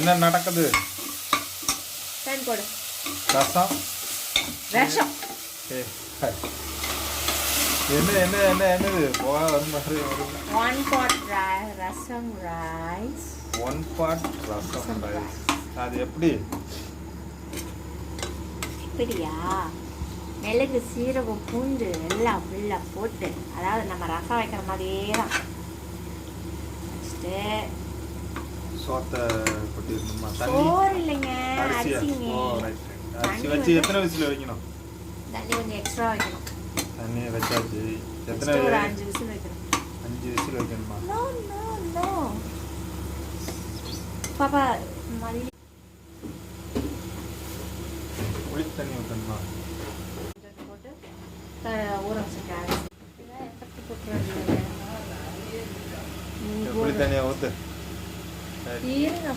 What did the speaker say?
என்ன நடக்குது? டைம் போடு. ரசம் ரசம் என்னது போக வரும் பாரு. 1 pot ரசம் ரைஸ். 1 pot ரசம் ரைஸ். அது எப்படி? இப்படியா? மிளகு சீரகம் பூண்டு எல்லாம் ஃபுல்லாக போட்டு, அதாவது நம்ம ரசம் வைக்கிற மாதிரியே தான் வச்சுட்டு சோத்தை கொட்டிடணுமா? சோறு இல்லைங்க, அரிசிங்க. அரிசி வச்சு எத்தனை விசில் வைக்கணும்? தண்ணி கொஞ்சம் எக்ஸ்ட்ரா வைக்கணும். தண்ணி வச்சாச்சு. எத்தனை? ஒரு 5 விசில் வைக்கணும். 5 விசில் வைக்கணுமா? நோ பாப்பா, மல்லி புளி தண்ணி ஊற்றணுமா? போட்டு ஊற வச்சுருக்கேன். புளி தண்ணியை ஊற்று. இருங்க.